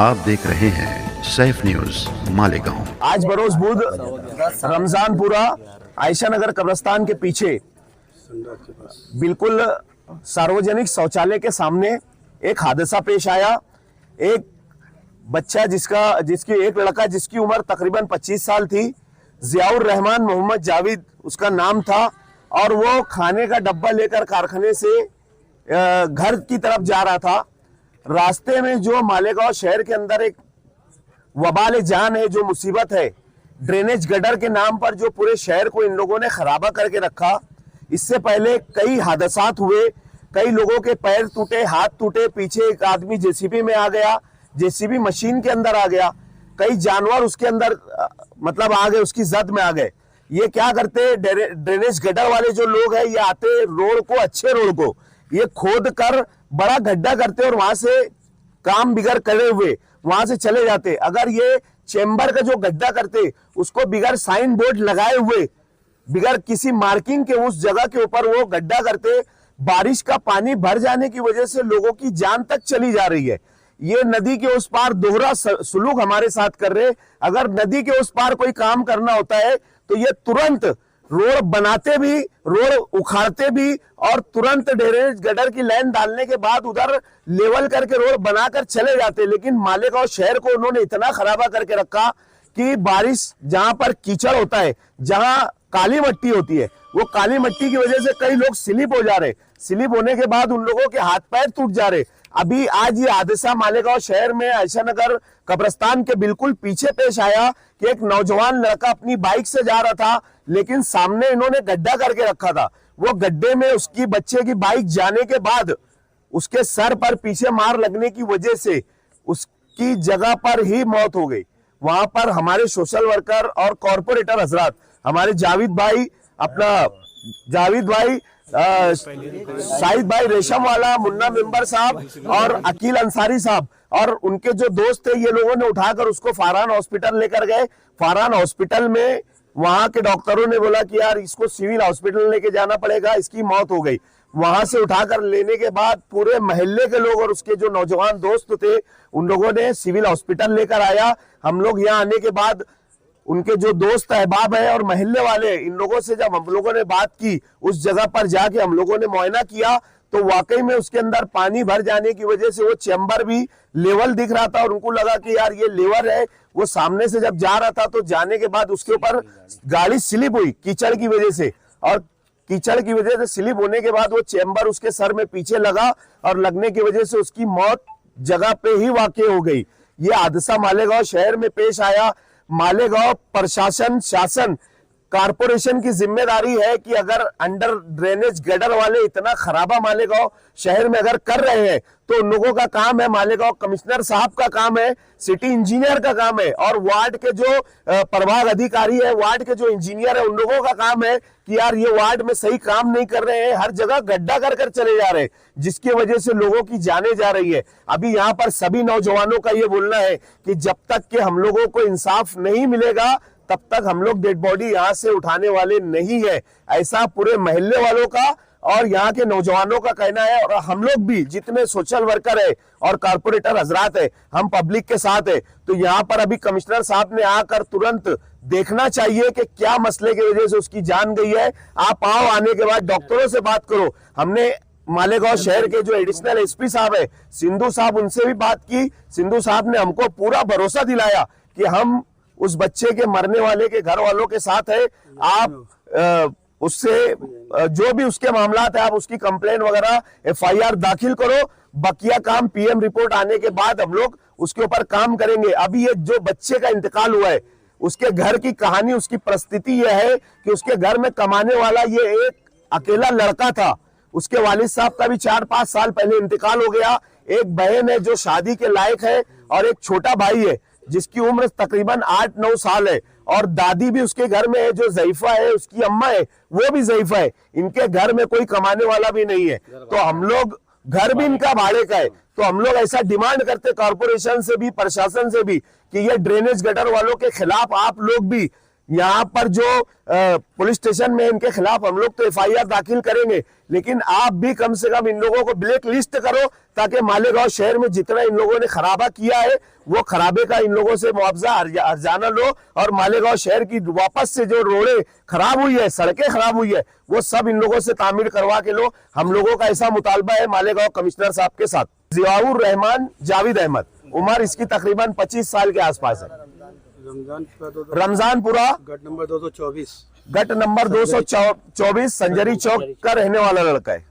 आप देख रहे हैं सैफ न्यूज मालेगांव। आज बरोज बुध रमजानपुरा आयशा नगर कब्रिस्तान के पीछे बिल्कुल सार्वजनिक शौचालय के सामने एक हादसा पेश आया। एक बच्चा जिसकी एक लड़का जिसकी उम्र तकरीबन 25 साल थी, जियाउर रहमान मोहम्मद जावेद उसका नाम था, और वो खाने का डब्बा लेकर कारखाने से घर की तरफ जा रहा था। रास्ते में जो मालेगांव शहर के अंदर एक वबाल जान है, जो मुसीबत है, ड्रेनेज गटर के नाम पर जो पूरे शहर को इन लोगों ने खराबा करके रखा। इससे पहले कई हादसात हुए, कई लोगों के पैर टूटे, हाथ टूटे, पीछे एक आदमी जेसीबी में आ गया, जेसीबी मशीन के अंदर आ गया, कई जानवर उसके अंदर मतलब आ गए, उसकी जद में आ गए। ये क्या करते, ड्रेनेज गटर वाले जो लोग हैं, ये आते रोड को, अच्छे रोड को ये खोद कर बड़ा गड्ढा करते और वहां से काम बिगड़ करे हुए वहां से चले जाते। अगर ये चेंबर का जो गड्ढा करते उसको बिगड़ साइन बोर्ड लगाए हुए, बिगड़ किसी मार्किंग के उस जगह के ऊपर वो गड्ढा करते, बारिश का पानी भर जाने की वजह से लोगों की जान तक चली जा रही है। ये नदी के उस पार दोहरा सुलूक हमारे साथ कर रहे। अगर नदी के उस पार कोई काम करना होता है तो ये तुरंत रोड बनाते भी, रोड उखाड़ते भी, और तुरंत ड्रेनेज गटर की लाइन डालने के बाद उधर लेवल करके रोड बनाकर चले जाते। लेकिन मालेगांव शहर को उन्होंने इतना खराबा करके रखा कि बारिश जहां पर कीचड़ होता है, जहां काली मिट्टी होती है, वो काली मिट्टी की वजह से कई लोग स्लिप हो जा रहे। स्लिप होने के बाद उन लोगों के हाथ पैर टूट जा रहे। अभी आज ये हादसा मालेगांव शहर में आयशा नगर कब्रिस्तान के बिल्कुल पीछे पेश आया कि एक नौजवान लड़का अपनी बाइक से जा रहा था, लेकिन सामने इन्होंने गड्ढा करके रखा था। वो गड्ढे में उसकी बच्चे की बाइक जाने के बाद उसके सर पर पीछे मार लगने की वजह से उसकी जगह पर ही मौत हो गई। वहां पर हमारे सोशल वर्कर और कॉर्पोरेटर हजरात, हमारे जावेद भाई, अपना जावेद भाई, शाहिद भाई रेशम वाला, मुन्ना मेंबर साहब और अकील अंसारी साहब और उनके जो दोस्त थे, ये लोगों ने उठाकर उसको फारहान हॉस्पिटल लेकर गए। फारहान हॉस्पिटल में वहां के डॉक्टरों ने बोला कि यार इसको सिविल हॉस्पिटल लेके जाना पड़ेगा, इसकी मौत हो गई। वहां से उठाकर लेने के बाद पूरे मोहल्ले के लोग और उसके जो नौजवान दोस्त थे उन लोगों ने सिविल हॉस्पिटल लेकर आया। हम लोग यहाँ आने के बाद उनके जो दोस्त अहबाब है और मोहल्ले वाले, इन लोगों से जब हम लोगों ने बात की, उस जगह पर जाके हम लोगों ने मुआयना किया तो वाकई में उसके अंदर पानी भर जाने की वजह से वो चैम्बर भी लेवल दिख रहा था और उनको लगा कि यार ये लेवल है। वो सामने से जब जा रहा था तो जाने के बाद उसके ऊपर गाड़ी स्लिप हुई कीचड़ की वजह से, और कीचड़ की वजह से स्लिप होने के बाद वो चैम्बर उसके सर में पीछे लगा और लगने की वजह से उसकी मौत जगह पे ही वाकई हो गई। ये हादसा मालेगांव शहर में पेश आया। मालेगांव प्रशासन, शासन, कारपोरेशन की जिम्मेदारी है कि अगर अंडर ड्रेनेज गटर वाले इतना खराबा मालेगांव शहर में अगर कर रहे हैं तो उन लोगों का काम है, मालेगांव कमिश्नर साहब का काम है, सिटी इंजीनियर का काम है, और वार्ड के जो प्रभाग अधिकारी है, वार्ड के जो इंजीनियर है, उन लोगों का काम है कि यार ये वार्ड में सही काम नहीं कर रहे हैं, हर जगह गड्ढा कर कर चले जा रहे हैं, जिसकी वजह से लोगों की जाने जा रही है। अभी यहाँ पर सभी नौजवानों का ये बोलना है कि जब तक कि हम लोगों को इंसाफ नहीं मिलेगा तब तक हम लोग डेड बॉडी यहाँ से उठाने वाले नहीं है। ऐसा पूरे मोहल्ले वालों का और यहाँ के नौजवानों का कहना है, और हम लोग भी जितने सोशल वर्कर है और कारपोरेटर हजरात है, हम पब्लिक के साथ है। तो यहाँ पर अभी कमिश्नर साहब ने आकर तुरंत देखना चाहिए कि क्या मसले की वजह से उसकी जान गई है। आप आओ, आने के बाद डॉक्टरों से बात करो। हमने मालेगांव शहर के जो एडिशनल एसपी साहब है सिंधु साहब, उनसे भी बात की। सिंधु साहब ने हमको पूरा भरोसा दिलाया कि हम उस बच्चे के मरने वाले के घर वालों के साथ है। आप उससे जो भी उसके मामला है आप उसकी कंप्लेन वगैरह FIR दाखिल करो। बकिया काम PM रिपोर्ट आने के बाद हम लोग उसके ऊपर काम करेंगे। अभी ये जो बच्चे का इंतकाल हुआ है उसके घर की कहानी, उसकी परिस्थिति यह है कि उसके घर में कमाने वाला ये एक अकेला लड़का था। उसके वालिद साहब का भी 4-5 साल पहले इंतकाल हो गया। एक बहन है जो शादी के लायक है और एक छोटा भाई है जिसकी उम्र तकरीबन 8-9 साल है, और दादी भी उसके घर में है जो ज़ईफा है, उसकी अम्मा है वो भी ज़ईफा है। इनके घर में कोई कमाने वाला भी नहीं है, तो हम लोग, घर भी इनका भाड़े का है, तो हम लोग ऐसा डिमांड करते कॉर्पोरेशन से भी, प्रशासन से भी कि ये ड्रेनेज गटर वालों के खिलाफ आप लोग भी यहाँ पर जो पुलिस स्टेशन में इनके खिलाफ हम लोग तो एफआईआर दाखिल करेंगे, लेकिन आप भी कम से कम इन लोगों को ब्लैक लिस्ट करो, ताकि मालेगांव शहर में जितना इन लोगों ने खराबा किया है वो खराबे का इन लोगों से मुआवजा हर्जाना लो, और मालेगांव शहर की वापस से जो रोडें खराब हुई है, सड़कें खराब हुई है, वो सब इन लोगों से तामीर करवा के लो। हम लोगों का ऐसा मुतालबा है मालेगांव कमिश्नर साहब के साथ। जियाउर रहमान जावेद अहमद, उम्र इसकी तकरीबन 25 साल के आसपास है। रमजानपुरा गट नंबर 224 संजरी चौक का रहने वाला लड़का है।